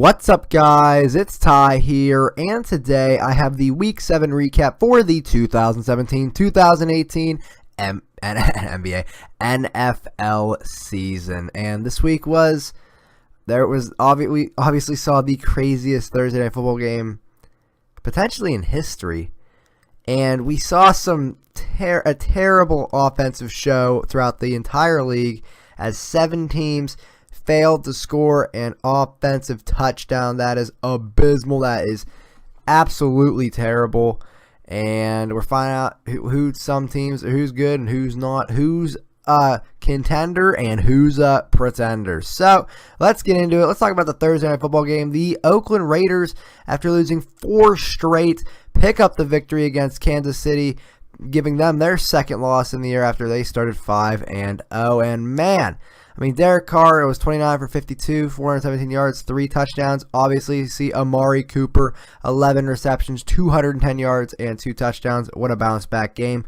What's up, guys? It's Ty here, and today I have the Week 7 recap for the 2017-2018 NBA NFL season. And this week we obviously saw the craziest Thursday Night Football game potentially in history, and we saw a terrible offensive show throughout the entire league as 7 teams failed to score an offensive touchdown. That is abysmal. That is absolutely terrible. And we're finding out who some teams, who's good and who's not, who's a contender and who's a pretender. So let's get into it. Let's talk about the Thursday Night Football game. The Oakland Raiders, after losing 4 straight, pick up the victory against Kansas City, giving them their second loss in the year after they started 5-0. And man, Derek Carr, it was 29 for 52, 417 yards, 3 touchdowns. Obviously, you see Amari Cooper, 11 receptions, 210 yards, and 2 touchdowns. What a bounce-back game.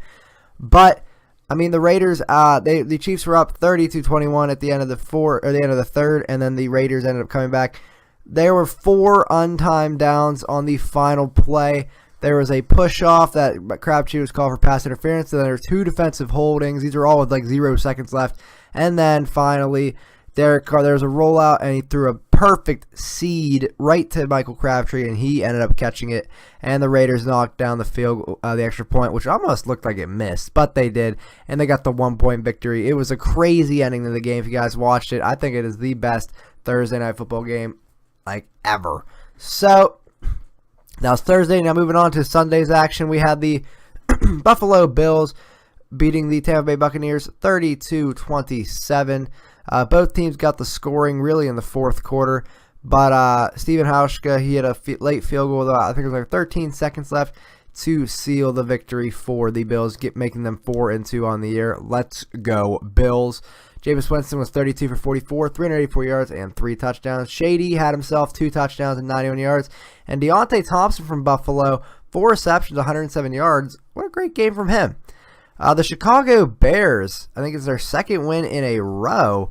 But, the Raiders, the Chiefs were up 30-21 at the end of the third, and then the Raiders ended up coming back. There were 4 untimed downs on the final play. There was a push-off that Crabtree was called for pass interference, and then there were 2 defensive holdings. These are all with 0 seconds left. And then finally, Derek Carr, there was a rollout, and he threw a perfect seed right to Michael Crabtree, and he ended up catching it. And the Raiders knocked down the extra point, which almost looked like it missed, but they did, and they got the 1-point victory. It was a crazy ending to the game. If you guys watched it, I think it is the best Thursday Night Football game ever. So that was Thursday. Now moving on to Sunday's action, we had the Buffalo Bills beating the Tampa Bay Buccaneers 32-27. Both teams got the scoring really in the fourth quarter, but Steven Hauschka, he had a late field goal, I think it was 13 seconds left to seal the victory for the Bills, making them 4-2 on the year. Let's go Bills. Jameis Winston was 32 for 44, 384 yards, and 3 touchdowns. Shady had himself 2 touchdowns and 91 yards. And Deontay Thompson from Buffalo, 4 receptions, 107 yards. What a great game from him. The Chicago Bears, I think it's their second win in a row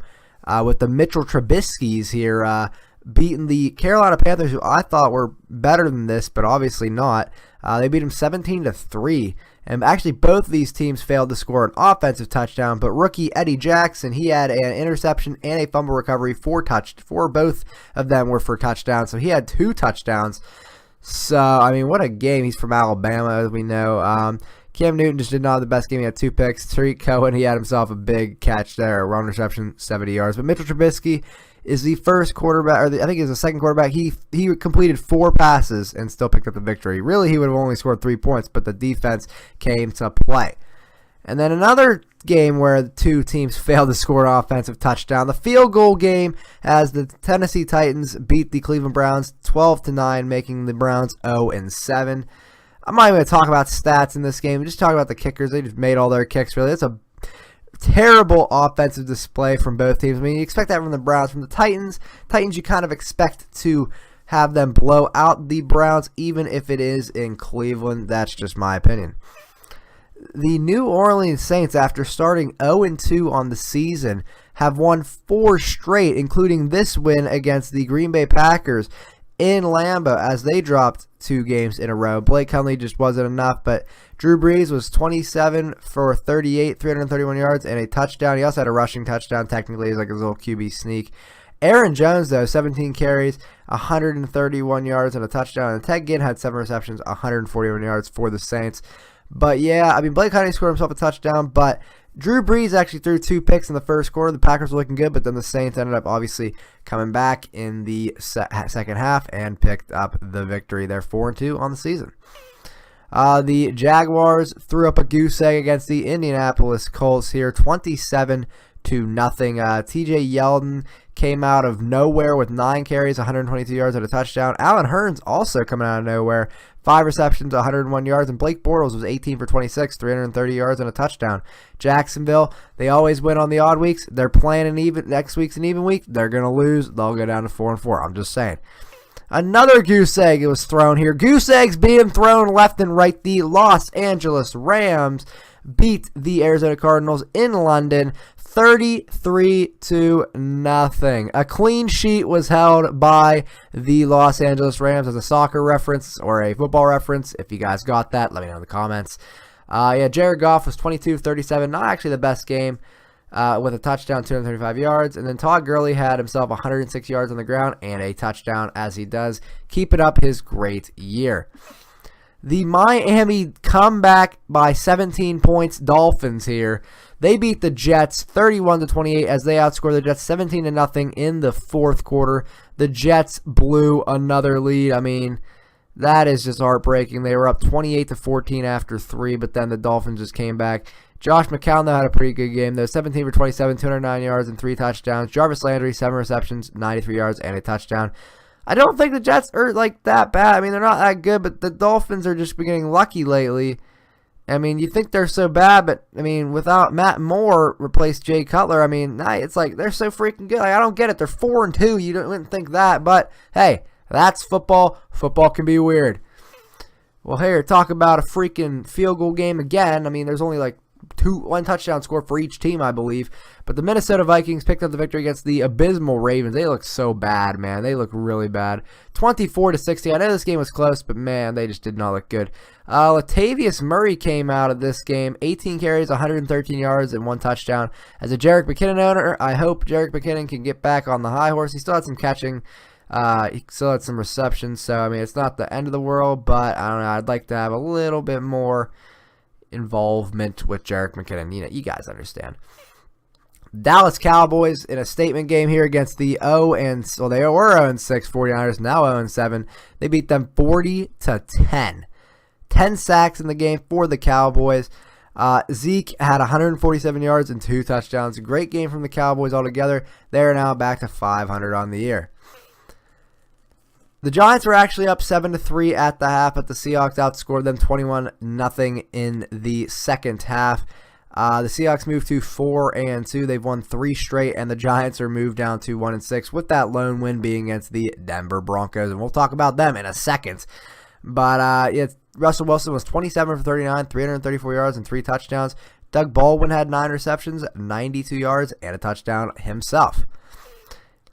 with the Mitchell Trubisky's here, beating the Carolina Panthers, who I thought were better than this, but obviously not. They beat them 17-3. And actually, both of these teams failed to score an offensive touchdown, but rookie Eddie Jackson, he had an interception and a fumble recovery for both of them were for touchdowns, so he had 2 touchdowns. So, what a game. He's from Alabama, as we know. Cam Newton just did not have the best game. He had 2 picks. Tariq Cohen, he had himself a big catch there, a run reception, 70 yards. But Mitchell Trubisky is the first quarterback, I think he's the second quarterback. He completed 4 passes and still picked up the victory. Really, he would have only scored 3 points, but the defense came to play. And then another game where the 2 teams failed to score an offensive touchdown. The field goal game as the Tennessee Titans beat the Cleveland Browns 12-9, making the Browns 0-7. I'm not even going to talk about stats in this game. Just talk about the kickers. They just made all their kicks, really. It's a terrible offensive display from both teams. You expect that from the Browns. From the Titans, you kind of expect to have them blow out the Browns, even if it is in Cleveland. That's just my opinion. The New Orleans Saints, after starting 0-2 on the season, have won 4 straight, including this win against the Green Bay Packers in Lambeau, as they dropped 2 games in a row. Blake Huntley just wasn't enough, but Drew Brees was 27 for 38, 331 yards, and a touchdown. He also had a rushing touchdown. Technically, he's like his little QB sneak. Aaron Jones, though, 17 carries, 131 yards, and a touchdown. And Ted Ginn had 7 receptions, 141 yards for the Saints. But yeah, Blake Huntley scored himself a touchdown, but Drew Brees actually threw 2 picks in the first quarter. The Packers were looking good, but then the Saints ended up obviously coming back in the second half and picked up the victory. They're 4-2 on the season. The Jaguars threw up a goose egg against the Indianapolis Colts here, 27-0. TJ Yeldon came out of nowhere with 9 carries, 122 yards, and a touchdown. Allen Hurns also coming out of nowhere, 5 receptions, 101 yards, and Blake Bortles was 18 for 26, 330 yards, and a touchdown. Jacksonville, they always win on the odd weeks. They're playing next week's an even week. They're going to lose. They'll go down to 4-4. I'm just saying. Another goose egg was thrown here. Goose eggs being thrown left and right. The Los Angeles Rams beat the Arizona Cardinals in London 33-0. A clean sheet was held by the Los Angeles Rams. As a soccer reference or a football reference, if you guys got that, let me know in the comments. Jared Goff was 22 of 37, not actually the best game, with a touchdown, 235 yards. And then Todd Gurley had himself 106 yards on the ground and a touchdown, as he does, keeping up his great year. The Miami comeback by 17 points Dolphins here. They beat the Jets 31-28 as they outscored the Jets 17-0 in the fourth quarter. The Jets blew another lead. I mean, that is just heartbreaking. They were up 28-14 after 3, but then the Dolphins just came back. Josh McCown, though, had a pretty good game, though. 17 for 27, 209 yards, and 3 touchdowns. Jarvis Landry, 7 receptions, 93 yards, and a touchdown. I don't think the Jets are, like, that bad. I mean, they're not that good, but the Dolphins are just getting lucky lately. I mean, you think they're so bad, but, I mean, without Matt Moore replaced Jay Cutler, I mean, it's like they're so freaking good. Like, I don't get it. They're 4-2. You wouldn't think that, but, hey, that's football. Football can be weird. Well, here, talk about a freaking field goal game again. I mean, there's only, like, one touchdown score for each team, I believe. But the Minnesota Vikings picked up the victory against the abysmal Ravens. They look so bad, man. They look really bad. 24-60. I know this game was close, but man, they just did not look good. Latavius Murray came out of this game. 18 carries, 113 yards, and 1 touchdown. As a Jerick McKinnon owner, I hope Jerick McKinnon can get back on the high horse. He still had some catching. He still had some receptions. So, I mean, it's not the end of the world, but I don't know. I'd like to have a little bit more involvement with Jerick McKinnon. You know, you guys understand. Dallas Cowboys in a statement game here against the they were 0-6 49ers, now 0-7. They beat them 40-10. 10 sacks in the game for the Cowboys. Zeke had 147 yards and 2 touchdowns. Great game from the Cowboys altogether. They are now back to 500 on the year. The Giants were actually up 7-3 at the half, but the Seahawks outscored them 21-0 in the second half. The Seahawks moved to 4-2. They've won 3 straight, and the Giants are moved down to 1-6, with that lone win being against the Denver Broncos, and we'll talk about them in a second. But Russell Wilson was 27 for 39, 334 yards, and 3 touchdowns. Doug Baldwin had 9 receptions, 92 yards, and a touchdown himself.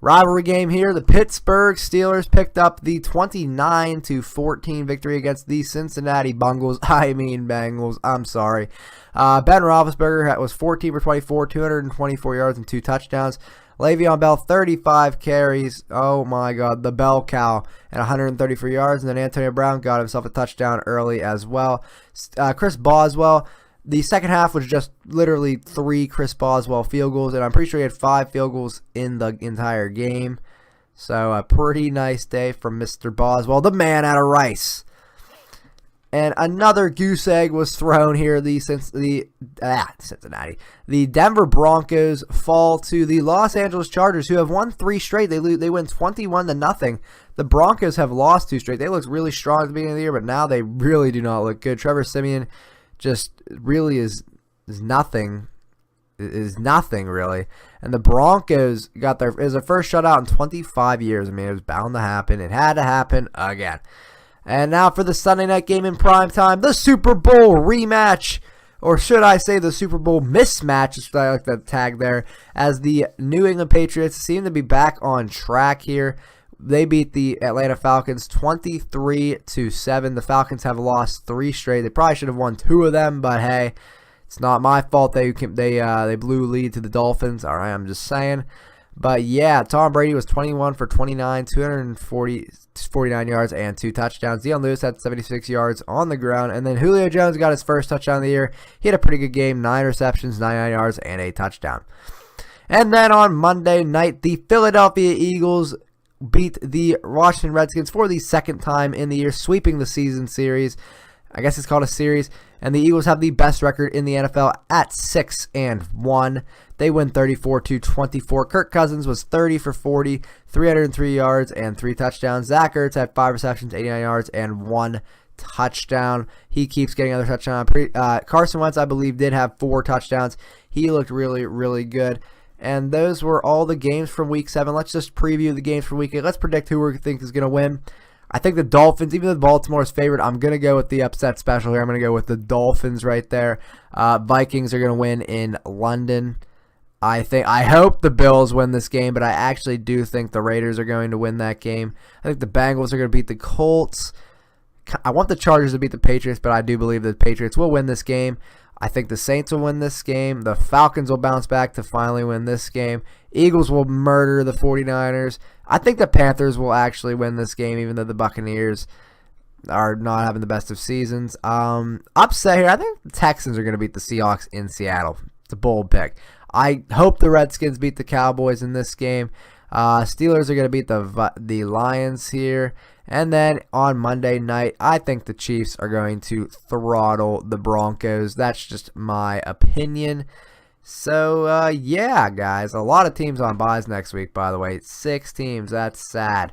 Rivalry game here. The Pittsburgh Steelers picked up the 29-14 victory against the Cincinnati Bengals. Bengals. I'm sorry. Ben Roethlisberger was 14 for 24, 224 yards, and 2 touchdowns. Le'Veon Bell, 35 carries. Oh, my God. The bell cow at 134 yards. And then Antonio Brown got himself a touchdown early as well. Chris Boswell, the second half was just literally 3 Chris Boswell field goals. And I'm pretty sure he had 5 field goals in the entire game. So a pretty nice day from Mr. Boswell, the man out of Rice. And another goose egg was thrown here. The Denver Broncos fall to the Los Angeles Chargers, who have won 3 straight. They win 21-0. The Broncos have lost 2 straight. They looked really strong at the beginning of the year, but now they really do not look good. Trevor Siemian just really is nothing. Is nothing really. And the Broncos got their first shutout in 25 years. I mean, it was bound to happen. It had to happen again. And now for the Sunday night game in primetime, the Super Bowl rematch, or should I say the Super Bowl mismatch, is what I like that tag there, as the New England Patriots seem to be back on track here. They beat the Atlanta Falcons 23-7. The Falcons have lost 3 straight. They probably should have won 2 of them, but hey, it's not my fault. They blew lead to the Dolphins. All right, I'm just saying. But yeah, Tom Brady was 21 for 29, 249 yards, and 2 touchdowns. Deion Lewis had 76 yards on the ground. And then Julio Jones got his first touchdown of the year. He had a pretty good game, 9 receptions, 99 yards, and a touchdown. And then on Monday night, the Philadelphia Eagles beat the Washington Redskins for the second time in the year, sweeping the season series. I guess it's called a series. And the Eagles have the best record in the NFL at 6-1. They win 34-24. Kirk Cousins was 30 for 40, 303 yards, and 3 touchdowns. Zach Ertz had 5 receptions, 89 yards, and 1 touchdown. He keeps getting another touchdown. Carson Wentz, I believe, did have 4 touchdowns. He looked really, really good. And those were all the games from Week 7. Let's just preview the games for Week 8. Let's predict who we think is going to win. I think the Dolphins, even though Baltimore's favorite, I'm going to go with the upset special here. I'm going to go with the Dolphins right there. Vikings are going to win in London. I hope the Bills win this game, but I actually do think the Raiders are going to win that game. I think the Bengals are going to beat the Colts. I want the Chargers to beat the Patriots, but I do believe the Patriots will win this game. I think the Saints will win this game. The Falcons will bounce back to finally win this game. Eagles will murder the 49ers. I think the Panthers will actually win this game, even though the Buccaneers are not having the best of seasons. Upset here, I think the Texans are going to beat the Seahawks in Seattle. It's a bold pick. I hope the Redskins beat the Cowboys in this game. Steelers are going to beat the Lions here. And then on Monday night, I think the Chiefs are going to throttle the Broncos. That's just my opinion. So, yeah, guys. A lot of teams on buys next week, by the way. 6 teams. That's sad.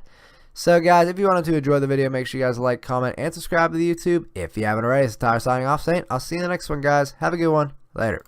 So, guys, if you wanted to enjoy the video, make sure you guys like, comment, and subscribe to the YouTube. If you haven't already, it's Tyler signing off saying, I'll see you in the next one, guys. Have a good one. Later.